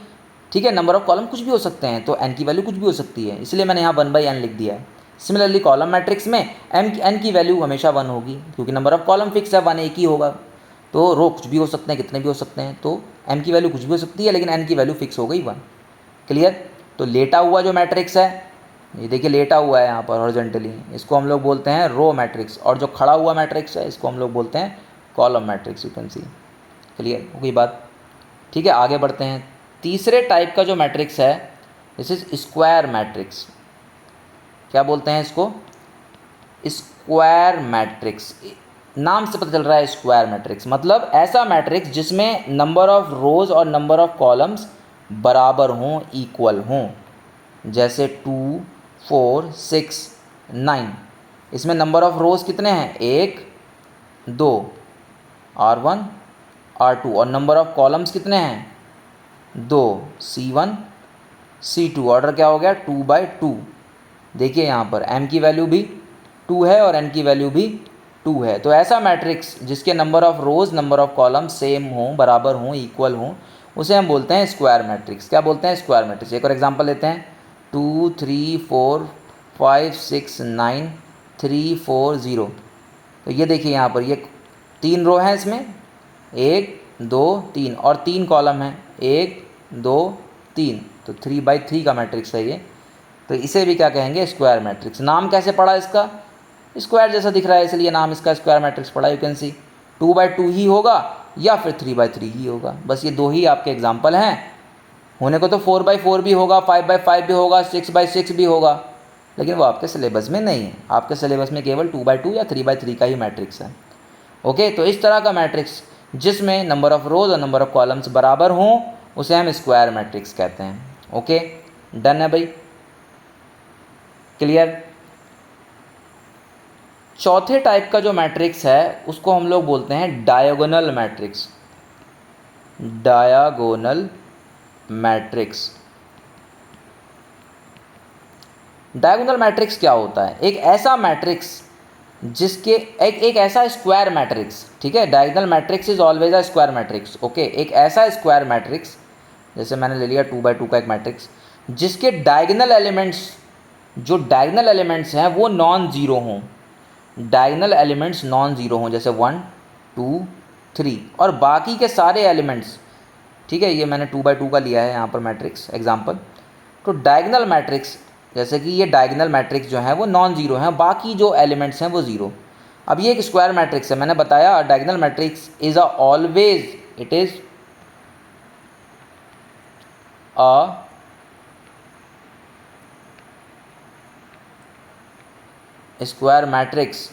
ठीक है, नंबर ऑफ कॉलम कुछ भी हो सकते हैं, तो n की वैल्यू कुछ भी हो सकती है, इसलिए मैंने यहाँ 1/n लिख दिया है। सिमिलरली कॉलम मैट्रिक्स में n की वैल्यू हमेशा 1 होगी, क्योंकि नंबर ऑफ कॉलम फिक्स है, 1 एक ही होगा। तो रो कुछ भी हो सकते हैं, कितने भी हो सकते हैं, तो m की वैल्यू कुछ भी हो सकती है, लेकिन n की वैल्यू फिक्स हो गई 1। क्लियर। तो लेटा हुआ जो मैट्रिक्स है, ये देखिए लेटा हुआ है यहाँ पर हॉरिजॉन्टली, इसको हम लोग बोलते हैं रो मैट्रिक्स, और जो खड़ा हुआ मैट्रिक्स है इसको हम लोग बोलते हैं column matrix. You can C. Clear हो गई बात। ठीक है, आगे बढ़ते हैं। तीसरे टाइप का जो मैट्रिक्स है, दिस इज स्क्वायर मैट्रिक्स। क्या बोलते हैं इसको, स्क्वायर मैट्रिक्स। नाम से पता चल रहा है स्क्वायर मैट्रिक्स, मतलब ऐसा मैट्रिक्स जिसमें नंबर ऑफ रोज और नंबर ऑफ कॉलम्स बराबर हों, इक्वल हों। जैसे 2 4 6 9, इसमें नंबर ऑफ रोज कितने हैं, 1 2, R1 R2, और नंबर ऑफ कॉलम्स कितने हैं, 2, C1 C2। ऑर्डर क्या हो गया, 2/2। देखिए यहाँ पर m की वैल्यू भी 2 है और n की वैल्यू भी 2 है। तो ऐसा मैट्रिक्स जिसके number of rose number of column same हों, बराबर हों, इक्वल हों, उसे हम बोलते हैं स्क्वायर मैट्रिक्स। क्या बोलते हैं, स्क्वायर मैट्रिक्स। एक और एग्जांपल लेते हैं, 2 3 4 5 6 9 3 4 0। तो ये देखिए यहाँ पर ये 3 रो हैं, इसमें 1 2 3, और 3 कॉलम हैं, 1 2 3, तो 3/3 का मैट्रिक्स है ये। तो इसे भी क्या कहेंगे, स्क्वायर मैट्रिक्स। नाम कैसे पड़ा इसका, स्क्वायर जैसा दिख रहा है इसलिए नाम इसका स्क्वायर मैट्रिक्स पड़ा। यू कैन सी 2/2 ही होगा या फिर 3/3 ही होगा, बस ये दो ही आपके एग्जाम्पल हैं। होने को तो 4/4 भी होगा, 5/5 भी होगा, 6/6 भी होगा, लेकिन वो आपके सिलेबस में नहीं है। आपके सिलेबस में केवल 2/2 या 3/3 का ही मैट्रिक्स है। ओके, तो इस तरह का मैट्रिक्स जिसमें नंबर ऑफ रोज और नंबर ऑफ कॉलम्स बराबर हों, उसे हम स्क्वायर मैट्रिक्स कहते हैं। ओके, डन है भाई, क्लियर। चौथे टाइप का जो मैट्रिक्स है उसको हम लोग बोलते हैं diagonal matrix. Diagonal matrix. Diagonal matrix क्या होता है, एक ऐसा मैट्रिक्स जिसके एक ऐसा स्क्वायर मैट्रिक्स। ठीक है, diagonal matrix is always a square matrix. Okay, एक ऐसा स्क्वायर मैट्रिक्स, जैसे मैंने ले लिया 2/2 का एक मैट्रिक्स, जिसके डायगोनल एलिमेंट्स, जो डायगोनल एलिमेंट्स हैं वो नॉन ज़ीरो हों। डायगोनल एलिमेंट्स नॉन ज़ीरो हों, जैसे 1 2 3, और बाकी के सारे एलिमेंट्स। ठीक है, ये मैंने 2/2 का लिया है यहाँ पर मैट्रिक्स एग्जाम्पल। तो डायगोनल मैट्रिक्स, जैसे कि ये डायगोनल मैट्रिक्स जो है वो नॉन ज़ीरो हैं, बाकी जो एलिमेंट्स हैं वो ज़ीरो। अब ये एक स्क्वायर मैट्रिक्स है, मैंने बताया diagonal matrix is a always, it is a square matrix,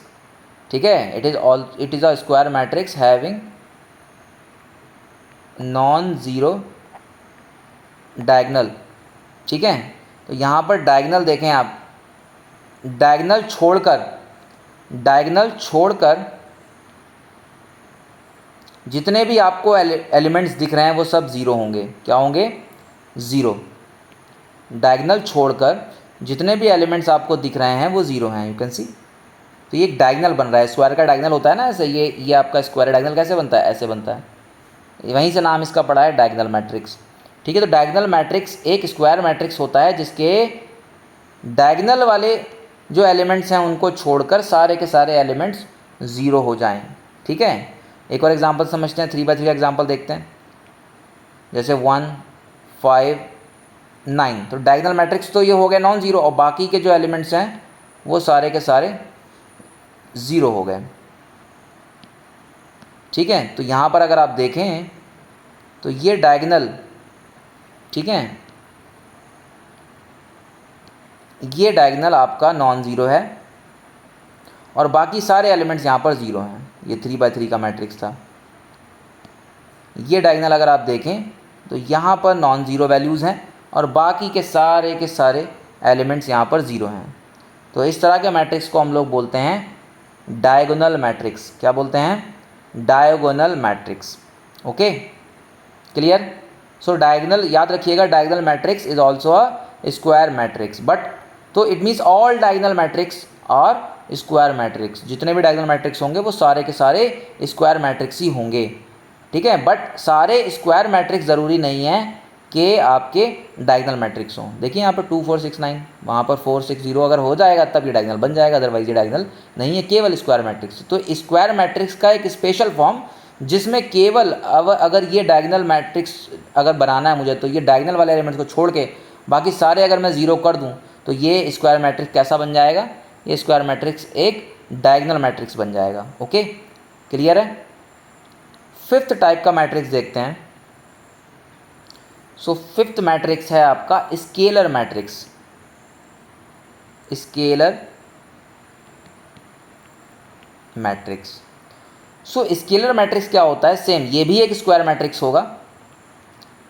ठीक है, it is a square matrix having non zero diagonal, ठीक है। तो यहाँ पर डायगनल देखें आप, डायगनल छोड़कर जितने भी आपको एलिमेंट्स दिख रहे हैं वो सब ज़ीरो होंगे। क्या होंगे? ज़ीरो। डायगनल छोड़कर जितने भी एलिमेंट्स आपको दिख रहे हैं वो ज़ीरो हैं, यू कैन सी। तो ये एक डायगनल बन रहा है, स्क्वायर का डायगनल होता है ना ऐसे, ये आपका स्क्वायर डायगनल कैसे बनता है? ऐसे बनता है, वहीं से नाम इसका पड़ा है डायगनल मैट्रिक्स, ठीक है। तो डायगनल मैट्रिक्स एक स्क्वायर मैट्रिक्स होता है जिसके डायगनल वाले जो एलिमेंट्स हैं उनको छोड़कर सारे के सारे एलिमेंट्स ज़ीरो हो जाएं, ठीक है। एक और एग्जांपल समझते हैं, 3 by 3 का एग्जांपल देखते हैं, जैसे 1 5 9। तो डायगनल मैट्रिक्स तो ये हो गया नॉन ज़ीरो, और बाकी के जो एलिमेंट्स हैं वो सारे के सारे ज़ीरो हो गए, ठीक है। तो यहाँ पर अगर आप देखें तो ये डायगनल, ठीक है, ये डायगनल आपका नॉन ज़ीरो है और बाकी सारे एलिमेंट्स यहाँ पर ज़ीरो हैं। ये 3 by 3 का मैट्रिक्स था। ये डायगनल अगर आप देखें तो यहाँ पर नॉन ज़ीरो वैल्यूज़ हैं और बाकी के सारे एलिमेंट्स यहाँ पर ज़ीरो हैं। तो इस तरह के मैट्रिक्स को हम लोग बोलते हैं डायगोनल मैट्रिक्स। क्या बोलते हैं? Diagonal matrix. Okay, clear. So diagonal, याद रखिएगा, diagonal matrix is also a square matrix, but तो it means all diagonal matrix और स्क्वायर मैट्रिक्स, जितने भी डायगोनल मैट्रिक्स होंगे वो सारे के सारे स्क्वायर मैट्रिक्स ही होंगे, ठीक है। बट सारे स्क्वायर मैट्रिक्स ज़रूरी नहीं है कि आपके डायगोनल मैट्रिक्स हों। देखिए यहाँ पर 2 4 6 9, वहाँ पर 4 6 0 अगर हो जाएगा तब ये डायगोनल बन जाएगा, अदरवाइज ये डायगोनल नहीं है, केवल स्क्वायर मैट्रिक्स। तो स्क्वायर मैट्रिक्स का एक स्पेशल फॉर्म जिसमें केवल अगर ये डायगोनल मैट्रिक्स अगर बनाना है मुझे, तो ये डायगोनल वाले एलिमेंट्स को छोड़ के बाकी सारे अगर मैं ज़ीरो कर दूँ तो ये स्क्वायर मैट्रिक्स कैसा बन जाएगा? ये स्क्वायर मैट्रिक्स एक डायगोनल मैट्रिक्स बन जाएगा। ओके, क्लियर है। फिफ्थ टाइप का मैट्रिक्स देखते हैं। सो फिफ्थ मैट्रिक्स है आपका scalar matrix. Scalar matrix. So scalar matrix क्या होता है? सेम, ये भी एक स्क्वायर मैट्रिक्स होगा,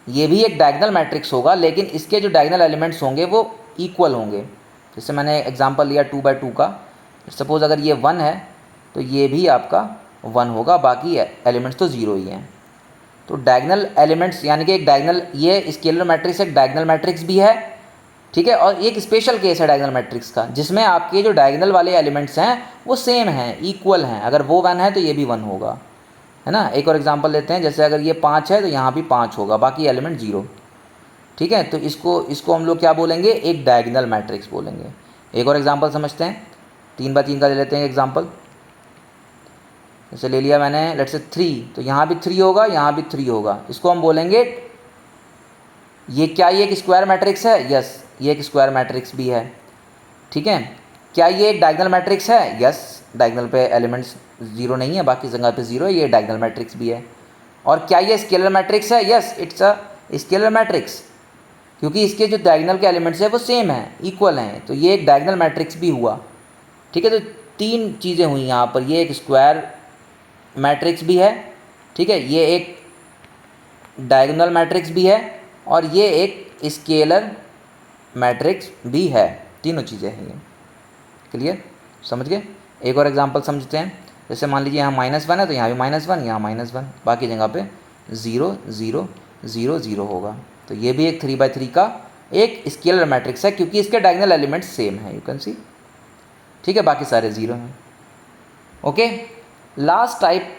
ये भी एक डायगोनल मैट्रिक्स होगा, लेकिन इसके जो डायगोनल एलिमेंट्स होंगे वो इक्वल होंगे। जैसे मैंने एग्जांपल लिया 2 by 2 का, सपोज़ अगर ये 1 है तो ये भी आपका 1 होगा, बाकी एलिमेंट्स तो ज़ीरो ही हैं। तो डायगोनल एलिमेंट्स यानी कि एक डायगोनल, ये स्केलर मैट्रिक्स एक डायगोनल मैट्रिक्स भी है, ठीक है। और एक स्पेशल केस है डायगोनल मैट्रिक्स का, जिसमें आपके जो डायगोनल वाले एलिमेंट्स हैं वो सेम हैं, इक्वल हैं। अगर वो 1 है तो ये भी 1 होगा, है ना। एक और एग्जांपल लेते हैं, जैसे अगर ये 5 है तो यहाँ भी 5 होगा, बाकी एलिमेंट ज़ीरो, ठीक है। तो इसको हम लोग क्या बोलेंगे? एक डायगोनल मैट्रिक्स बोलेंगे। एक और एग्जांपल समझते हैं, 3 by 3 का ले लेते हैं एग्जांपल। जैसे ले लिया मैंने लेट्स से 3, तो यहाँ भी 3 होगा, यहाँ भी 3 होगा। इसको हम बोलेंगे, ये क्या ये एक स्क्वायर मैट्रिक्स है? यस, ये एक स्क्वायर मैट्रिक्स भी है, ठीक है। क्या ये एक डायगोनल मैट्रिक्स है? यस, डायगोनल पे एलिमेंट्स ज़ीरो नहीं है, बाकी जगह पे ज़ीरो है, ये डायगोनल मैट्रिक्स भी है। और क्या ये स्केलर मैट्रिक्स है? Yes, it's a scalar matrix, क्योंकि इसके जो डायगोनल के एलिमेंट्स हैं वो सेम हैं, इक्वल हैं, तो ये एक डायगोनल मैट्रिक्स भी हुआ, ठीक है। तो 3 चीज़ें हुई यहाँ पर, ये एक स्क्वायर मैट्रिक्स भी है, ठीक है, ये एक डायगोनल मैट्रिक्स भी है, और ये एक स्केलर मैट्रिक्स भी है। तीनों चीज़ें हैं ये, क्लियर, समझ गए। एक और एग्जांपल समझते हैं, जैसे मान लीजिए यहाँ -1 है तो यहाँ भी -1, यहाँ -1, बाकी जगह पे 0 0 0 0 होगा। तो ये भी एक 3 by 3 का एक स्केलर मैट्रिक्स है, क्योंकि इसके डायगोनल एलिमेंट्स सेम है, यू कैन सी, ठीक है, बाकी सारे ज़ीरो हैं। ओके, लास्ट टाइप,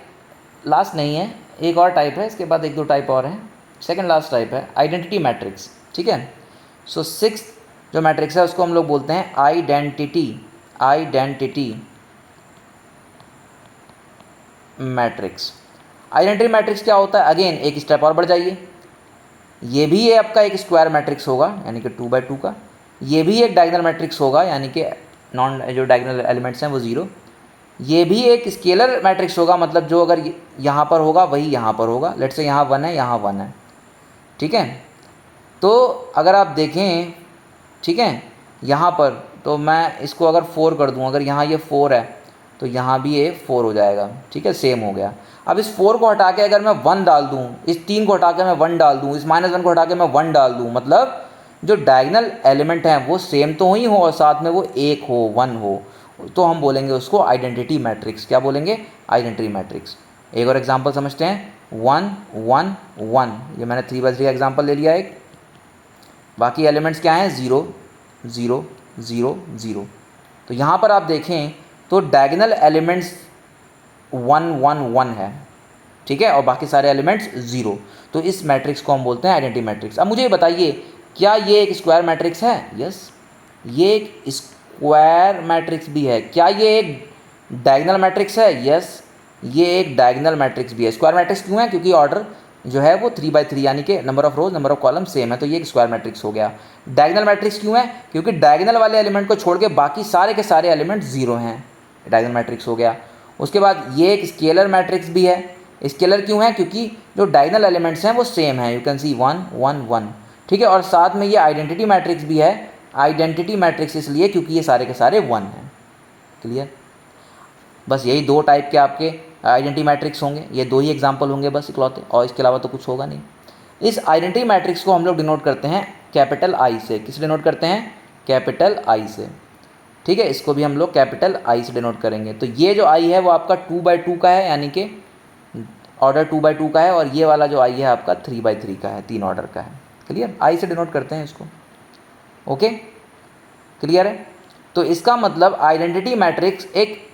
लास्ट नहीं है, एक और टाइप है, इसके बाद 1-2 टाइप और हैं। सेकंड लास्ट टाइप है आइडेंटिटी मैट्रिक्स, ठीक है। सो 6th जो मैट्रिक्स है उसको हम लोग बोलते हैं आइडेंटिटी मैट्रिक्स। आइडेंटिटी मैट्रिक्स क्या होता है? अगेन एक स्टेप और बढ़ जाइए, ये भी ये आपका एक स्क्वायर मैट्रिक्स होगा, यानी कि 2 by 2 का। ये भी एक डायगोनल मैट्रिक्स होगा, यानी कि नॉन जो डायगोनल एलिमेंट्स हैं वो ज़ीरो। ये भी एक स्केलर मैट्रिक्स होगा, मतलब जो अगर यहाँ पर होगा वही यहाँ पर होगा। लेट्स से यहाँ 1 है, यहाँ 1 है, ठीक है। तो अगर आप देखें, ठीक है, यहाँ पर तो मैं इसको अगर 4 कर दूँ, अगर यहाँ ये 4 है तो यहाँ भी ये 4 हो जाएगा, ठीक है, सेम हो गया। अब इस 4 को हटा के अगर मैं 1 डाल दूँ, इस 3 को हटा के मैं 1 डाल दूँ, इस -1 को हटा के मैं 1 डाल दूँ, मतलब जो डायगोनल एलिमेंट हैं वो सेम तो ही हो और साथ में वो 1 हो, 1 हो, तो हम बोलेंगे उसको आइडेंटिटी मैट्रिक्स। क्या बोलेंगे? Identity matrix. एक और एग्जांपल समझते हैं, 1 1 1, ये मैंने 3x3 का एग्जांपल ले लिया एक। बाकी एलिमेंट्स क्या हैं? 0 0 0 0। तो यहाँ पर आप देखें तो डायगोनल एलिमेंट्स 1 1 1 है, ठीक है, और बाकी सारे एलिमेंट्स 0। तो इस मैट्रिक्स को हम बोलते हैं आइडेंटिटी मैट्रिक्स। अब मुझे बताइए, क्या ये एक स्क्वायर मैट्रिक्स है? यस, ये एक स्क्वायर मैट्रिक्स भी है। क्या ये एक डायगोनल मैट्रिक्स है? यस, ये एक डायगोनल मैट्रिक्स भी है। स्क्वायर मैट्रिक्स क्यों है? क्योंकि ऑर्डर जो है वो 3/3 यानी कि number of rose number of column same है, तो ये एक स्क्वायर मैट्रिक्स हो गया। डायगोनल मैट्रिक्स क्यों है? क्योंकि डायगोनल वाले एलिमेंट को छोड़ के बाकी सारे के सारे एलिमेंट 0 हैं, डायगोनल मैट्रिक्स हो गया। उसके बाद ये एक स्केलर मैट्रिक्स भी है। स्केलर क्यों है? क्योंकि जो डायगोनल एलिमेंट्स हैं वो सेम हैं, यू कैन सी 1 1 1, ठीक है। और साथ में ये आइडेंटिटी मैट्रिक्स भी है। आइडेंटिटी मैट्रिक्स इसलिए क्योंकि ये सारे के सारे 1 हैं। क्लियर? बस यही 2 टाइप के आपके आइडेंटिटी मैट्रिक्स होंगे, ये 2 ही एग्जांपल होंगे बस इकलौते, और इसके अलावा तो कुछ होगा नहीं। इस आइडेंटिटी मैट्रिक्स को हम लोग डिनोट करते हैं कैपिटल आई से। किस डिनोट करते हैं? कैपिटल आई से, ठीक है। इसको भी हम लोग कैपिटल आई से डिनोट करेंगे। तो ये जो आई है वो आपका 2/2 का है, यानी कि ऑर्डर 2/2 का है, और ये वाला जो आई है आपका 3/3 का है, 3 ऑर्डर का है। क्लियर? आई से डिनोट करते हैं इसको। ओके, क्लियर है? तो इसका मतलब आइडेंटिटी मैट्रिक्स एक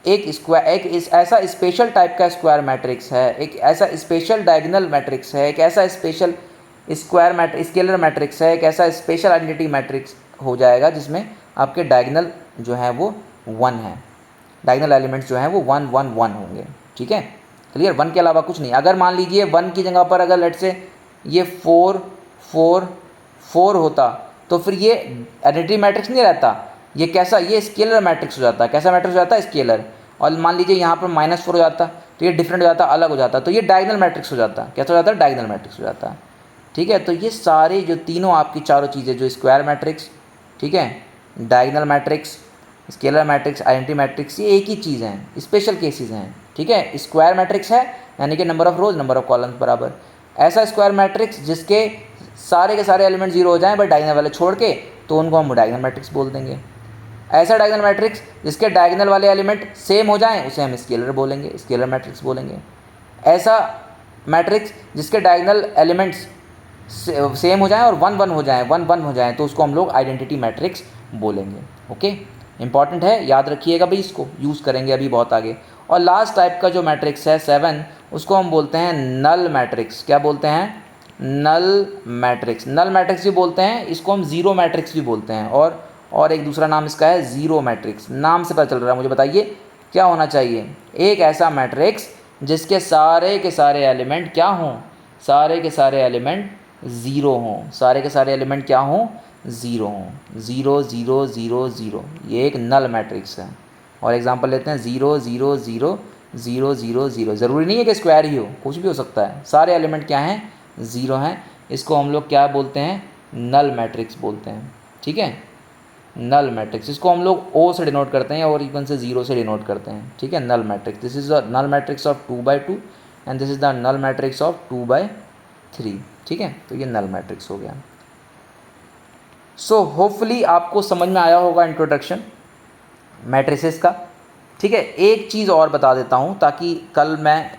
ऐसा स्पेशल टाइप का स्क्वायर मैट्रिक्स है, एक ऐसा स्पेशल डायगोनल मैट्रिक्स है, एक ऐसा स्पेशल स्केलर मैट्रिक्स है, एक ऐसा स्पेशल आइडेंटिटी मैट्रिक्स हो जाएगा जिसमें आपके डायगोनल जो है वो 1 है, डायगोनल एलिमेंट्स जो हैं वो 1 1 1 होंगे, ठीक है। क्लियर? 1 के अलावा कुछ नहीं। अगर मान लीजिए 1 की जगह पर अगर लेट से ये 4 4 4 होता तो फिर ये आइडेंटिटी मैट्रिक्स नहीं रहता, ये कैसा, ये स्केलर मैट्रिक्स हो जाता। कैसा मैट्रिक्स हो जाता है? स्केलर। और मान लीजिए यहाँ पर -4 हो जाता तो ये डिफरेंट हो जाता, अलग हो जाता, तो ये डायगोनल मैट्रिक्स हो जाता। कैसा हो जाता है? डायगोनल मैट्रिक्स हो जाता, ठीक है। तो ये सारे जो तीनों आपकी चारों चीज़ें, जो स्क्वायर मैट्रिक्स, ठीक है, diagonal matrix, scalar matrix, identity matrix, ये एक ही चीज़ हैं, स्पेशल केसेस हैं, ठीक है। स्क्वायर मैट्रिक्स है यानी कि number of rose number of columns बराबर। ऐसा स्क्वायर मैट्रिक्स जिसके सारे के सारे एलिमेंट 0 हो जाएं बट डायगोनल वाले छोड़ के, तो उनको हम डायगोनल मैट्रिक्स बोल देंगे। ऐसा डायगोनल मैट्रिक्स जिसके डायगोनल वाले एलिमेंट सेम हो जाएं उसे हम स्केलर बोलेंगे, स्केलर मैट्रिक्स बोलेंगे। ऐसा मैट्रिक्स जिसके डायगोनल एलिमेंट्स सेम हो जाएं और 1 1 हो जाएं, 1 1 हो जाएं, तो उसको हम लोग आइडेंटिटी मैट्रिक्स बोलेंगे। ओके, इंपॉर्टेंट है, याद रखिएगा भाई, इसको यूज़ करेंगे अभी बहुत आगे। और लास्ट टाइप का जो मैट्रिक्स है 7, उसको हम बोलते हैं नल मैट्रिक्स। क्या बोलते हैं? Null matrix. नल मैट्रिक्स भी बोलते हैं, इसको हम ज़ीरो मैट्रिक्स भी बोलते हैं, और एक दूसरा नाम इसका है ज़ीरो मैट्रिक्स। नाम से पता चल रहा है, मुझे बताइए क्या होना चाहिए? एक ऐसा मैट्रिक्स जिसके सारे के सारे एलिमेंट क्या हों? सारे के सारे एलिमेंट 0 हों। सारे के सारे एलिमेंट क्या हों? 0 हों। 0 0 0 0, ये एक नल मैट्रिक्स है। और एग्जांपल लेते हैं 0 0 0 0 0 0। ज़रूरी नहीं है कि स्क्वायर ही हो, कुछ भी हो सकता है, सारे एलिमेंट क्या हैं? 0 हैं। इसको हम लोग क्या बोलते हैं? नल मैट्रिक्स बोलते हैं, ठीक है, नल मैट्रिक्स। इसको हम लोग O से डिनोट करते हैं और इवन से 0 से डिनोट करते हैं, ठीक है, null matrix. This is the null matrix of 2/2 and this is the null matrix of 2/3, ठीक है। तो ये नल मैट्रिक्स हो गया। सो होपफुली आपको समझ में आया होगा इंट्रोडक्शन मैट्रिसेस का, ठीक है। एक चीज़ और बता देता हूँ ताकि कल मैं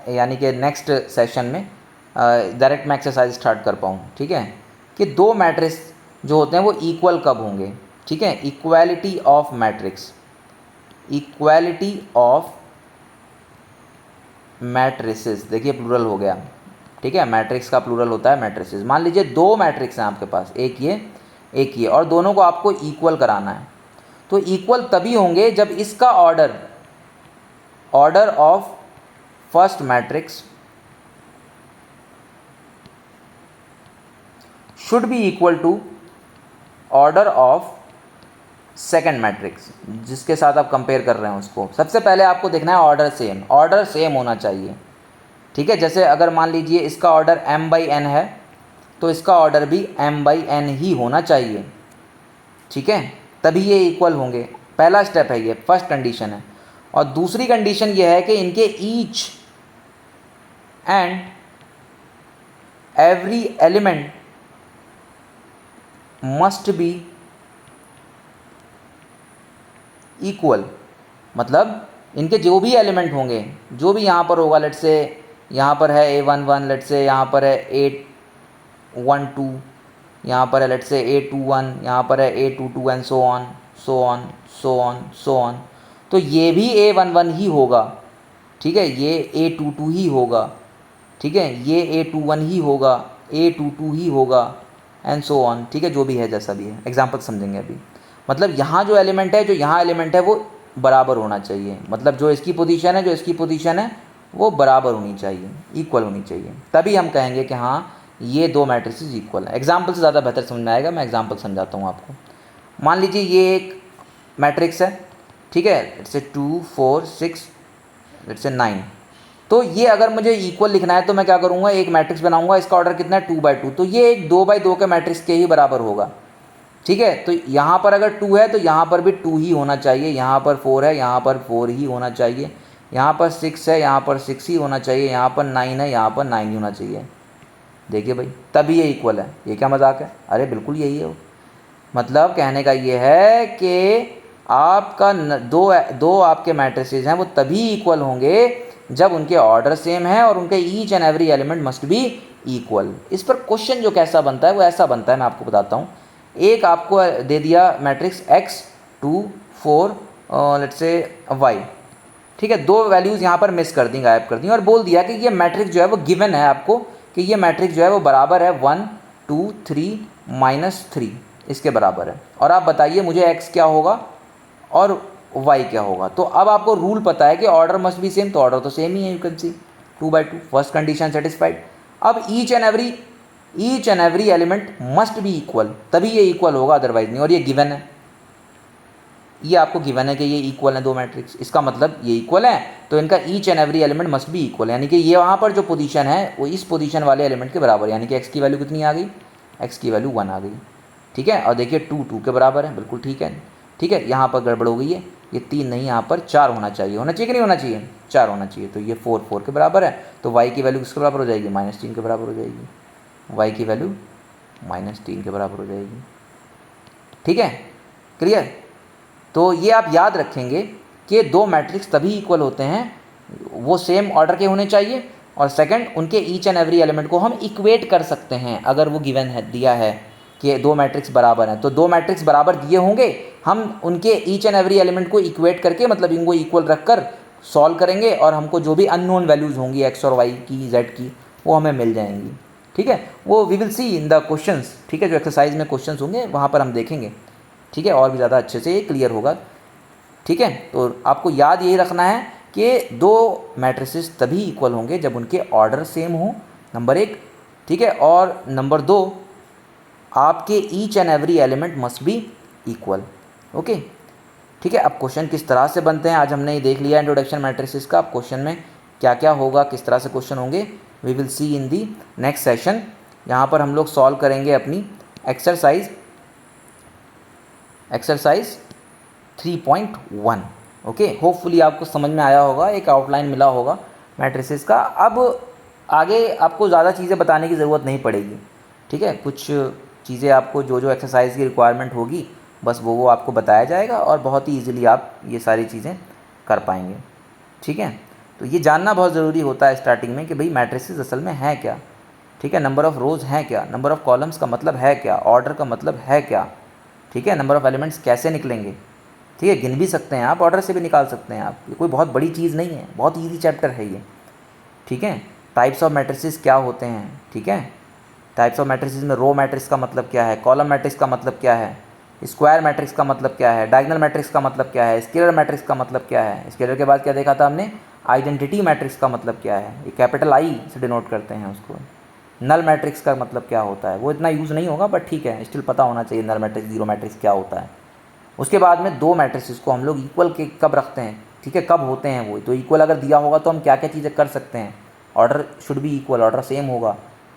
यानी कि नेक्स्ट सेशन में डायरेक्ट मैं एक्सरसाइज स्टार्ट कर पाऊँ, ठीक है, कि 2 मैट्रिक्स जो होते हैं वो इक्वल कब होंगे, ठीक है। Equality of matrix, equality of matrices, देखिए प्लूरल हो गया, ठीक है। मैट्रिक्स का प्लूरल होता है मैट्रिसेस। मान लीजिए 2 मैट्रिक्स हैं आपके पास, एक ये, और दोनों को आपको इक्वल कराना है। तो इक्वल तभी होंगे जब इसका order of first matrix should be equal to order of second matrix, जिसके साथ आप कंपेयर कर रहे हैं उसको। सबसे पहले आपको देखना है ऑर्डर सेम होना चाहिए, ठीक है। जैसे अगर मान लीजिए इसका ऑर्डर m/n है तो इसका ऑर्डर भी m/n ही होना चाहिए, ठीक है। तभी ये इक्वल होंगे। पहला स्टेप है ये, फर्स्ट कंडीशन है। और दूसरी कंडीशन ये है कि इनके each and every element must be equal. मतलब इनके जो भी एलिमेंट होंगे, जो भी यहाँ पर होगा, लेट्स से यहाँ पर है A11, लेट्स से यहाँ पर है A12, यहाँ पर है लेट्स से A21, यहाँ पर है A22 and so on so on so on so on. तो ये भी A11 ही होगा, ठीक है, ये A22 ही होगा, ठीक है, ये A21 ही होगा, A22 ही होगा एंड सो ऑन, ठीक है, जो भी है जैसा भी है। एग्जाम्पल समझेंगे अभी। मतलब यहाँ जो एलिमेंट है, जो यहाँ एलिमेंट है, वो बराबर होना चाहिए। मतलब जो इसकी पोजीशन है, जो इसकी पोजीशन है, वो बराबर होनी चाहिए, इक्वल होनी चाहिए। तभी हम कहेंगे कि हाँ ये दो मैट्रिसेस इक्वल है। एग्जाम्पल से ज़्यादा बेहतर समझ में आएगा, मैं एग्जाम्पल समझाता हूँ आपको। मान लीजिए ये एक मैट्रिक्स है, ठीक है, लेट्स से 2 4 6 लेट्स से 9। तो ये अगर मुझे इक्वल लिखना है तो मैं क्या करूँगा, एक मैट्रिक्स बनाऊँगा, इसका ऑर्डर कितना है 2/2। तो ये एक 2/2 के मैट्रिक्स के ही बराबर होगा, ठीक है। तो यहाँ पर अगर 2 है तो यहाँ पर भी 2 ही होना चाहिए, यहाँ पर 4 है, यहाँ पर 4 ही होना चाहिए, यहाँ पर 6 है, यहाँ पर 6 ही होना चाहिए, यहाँ पर 9 है, यहाँ पर 9 ही होना चाहिए। देखिए भाई, तभी ये इक्वल है। ये क्या मजाक है? अरे बिल्कुल यही है वो। मतलब कहने का ये है कि आपका दो आपके मैट्रिसेस हैं, वो तभी इक्वल होंगे जब उनके ऑर्डर सेम है और उनके each and every element must be equal. इस पर क्वेश्चन जो कैसा बनता है वो ऐसा बनता है, मैं आपको बताता हूँ। एक आपको दे दिया matrix x 2 4 let's say y, ठीक है, दो वैल्यूज़ यहाँ पर मिस कर दी, गायब कर दी, और बोल दिया कि ये मैट्रिक्स जो है वो गिवन है आपको, कि ये मैट्रिक्स जो है वो बराबर है 1 2 3 -3 इसके बराबर है। और आप बताइए मुझे x क्या होगा और y क्या होगा। तो अब आपको रूल पता है कि ऑर्डर मस्ट बी सेम, तो ऑर्डर तो सेम ही है, you can see 2/2, first condition satisfied. अब each and every element must be equal, तभी ये इक्वल होगा, अदरवाइज नहीं। और ये गिवन है, ये आपको गिवन है कि ये इक्वल है दो मैट्रिक्स, इसका मतलब ये इक्वल है, तो इनका each and every element must be equal, यानी कि ये वहाँ पर जो पोजीशन है वो इस पोजीशन वाले एलिमेंट के बराबर, यानी कि x की वैल्यू कितनी आ गई, x की वैल्यू 1 आ गई, ठीक है। और देखिए 2 2 के बराबर है, बिल्कुल ठीक है, ठीक है। यहाँ पर गड़बड़ हो गई है, ये 3 नहीं, यहाँ पर 4 होना चाहिए, होना चाहिए कि नहीं होना चाहिए, 4 होना चाहिए। तो ये 4 4 के बराबर है, तो y की वैल्यू किसके बराबर हो जाएगी, -3 के बराबर हो जाएगी, y की वैल्यू -3 के बराबर हो जाएगी, ठीक है, क्लियर। तो ये आप याद रखेंगे कि दो मैट्रिक्स तभी इक्वल होते हैं, वो सेम ऑर्डर के होने चाहिए, और सेकंड उनके ईच एंड एवरी एलिमेंट को हम इक्वेट कर सकते हैं। अगर वो गिवन है, दिया है कि दो मैट्रिक्स बराबर हैं, तो दो मैट्रिक्स बराबर दिए होंगे, हम उनके ईच एंड एवरी एलिमेंट को इक्वेट करके, मतलब इनको इक्वल रखकर सॉल्व करेंगे, और हमको जो भी अननोन वैल्यूज़ होंगी x और y की, z की, वो हमें मिल जाएंगी, ठीक है। वो we will see in the questions, ठीक है, जो एक्सरसाइज में क्वेश्चंस होंगे वहाँ पर हम देखेंगे, ठीक है, और भी ज़्यादा अच्छे से ये क्लियर होगा, ठीक है। तो आपको याद यही रखना है कि दो मैट्रिसेस तभी इक्वल होंगे जब उनके ऑर्डर सेम हो, नंबर 1, ठीक है, और नंबर 2 आपके each and every element must be equal, okay, ठीक है। अब क्वेश्चन किस तरह से बनते हैं आज हमने ये देख लिया इंट्रोडक्शन मैट्रिसेस का। अब क्वेश्चन में क्या क्या होगा, किस तरह से क्वेश्चन होंगे, we will see in the next session. यहाँ पर हम लोग सॉल्व करेंगे अपनी एक्सरसाइज 3.1, ओके। होपफुली आपको समझ में आया होगा, एक आउटलाइन मिला होगा मैट्रिसेस का। अब आगे आपको ज़्यादा चीज़ें बताने की ज़रूरत नहीं पड़ेगी, ठीक है। कुछ चीज़ें आपको जो जो एक्सरसाइज की रिक्वायरमेंट होगी, बस वो आपको बताया जाएगा, और बहुत ही ईजिली आप ये सारी चीज़ें कर पाएंगे, ठीक है। तो ये जानना बहुत ज़रूरी होता है स्टार्टिंग में कि भाई मैट्रिसेस असल में है क्या, ठीक है, नंबर ऑफ़ रोज़ हैं क्या, नंबर ऑफ़ कॉलम्स का मतलब है क्या, ऑर्डर का मतलब है क्या, ठीक है, नंबर ऑफ़ एलिमेंट्स कैसे निकलेंगे, ठीक है, गिन भी सकते हैं आप, ऑर्डर से भी निकाल सकते हैं आप, ये कोई बहुत बड़ी चीज़ नहीं है, बहुत ईजी चैप्टर है ये, ठीक है। टाइप्स ऑफ मैट्रिसेस क्या होते हैं, ठीक है, टाइप्स ऑफ मैट्रिसेस में रो मैट्रिक्स का मतलब क्या है, कॉलम मैट्रिक्स का मतलब क्या है, स्क्वायर मैट्रिक्स का मतलब क्या है, डायगोनल मैट्रिक्स का मतलब क्या है, स्केलर मैट्रिक्स का मतलब क्या है, स्केलर के बाद क्या देखा था हमने, आइडेंटिटी मैट्रिक्स का मतलब क्या है, ये कैपिटल I से डिनोट करते हैं उसको। नल मैट्रिक्स का मतलब क्या होता है, वो इतना यूज़ नहीं होगा, बट ठीक है, स्टिल पता होना चाहिए नल मैट्रिक्स, जीरो मैट्रिक्स क्या होता है। उसके बाद में दो मैट्रिक्स को हम लोग इक्वल के कब रखते हैं, ठीक है, कब होते हैं वो, तो इक्वल अगर दिया होगा तो हम क्या क्या चीज़ें कर सकते हैं, order should be equal, order same होगा।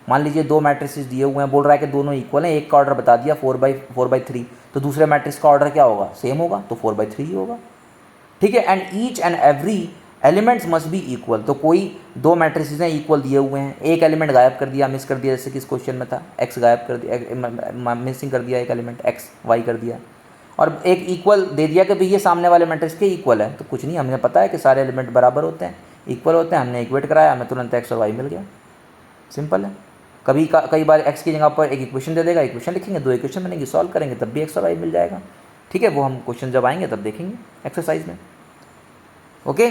मान लीजिए दो मैट्रिसेस दिए हुए हैं, बोल रहा है कि दोनों इक्वल हैं, एक का ऑर्डर बता दिया 4/3, तो दूसरे मैट्रिक्स का ऑर्डर क्या होगा, सेम होगा, तो 4/3 ही होगा। ठीक है, and each and every elements must be equal. तो कोई दो मैट्रिसेस हैं इक्वल दिए हुए हैं, एक एलिमेंट गायब कर दिया, मिस कर दिया, जैसे कि इस क्वेश्चन में था, एक्स गायब कर दिया, मिसिंग कर दिया एक एलिमेंट, एक्स वाई कर दिया, और एक इक्वल दे दिया कि भाई ये सामने वाले मैट्रिक्स के इक्वल है। तो कुछ नहीं, हमें पता है कि सारे एलिमेंट बराबर होते हैं, इक्वल होते हैं, हमने इक्वेट कराया, हमें तुरंत एक्स और वाई मिल गया, सिंपल है। कई बार एक्स की जगह पर एक इक्वेशन दे देगा, इक्वेशन लिखेंगे, दो इक्वेशन बनेंगे, सॉल्व करेंगे, तब भी एक्स और वाई मिल जाएगा। ठीक है, वो हम क्वेश्चन जब आएंगे तब देखेंगे एक्सरसाइज में। ओके,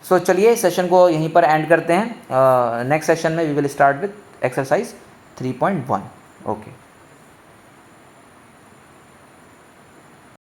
सो चलिए सेशन को यहीं पर एंड करते हैं। नेक्स्ट सेशन में we will start with exercise 3.1। Okay.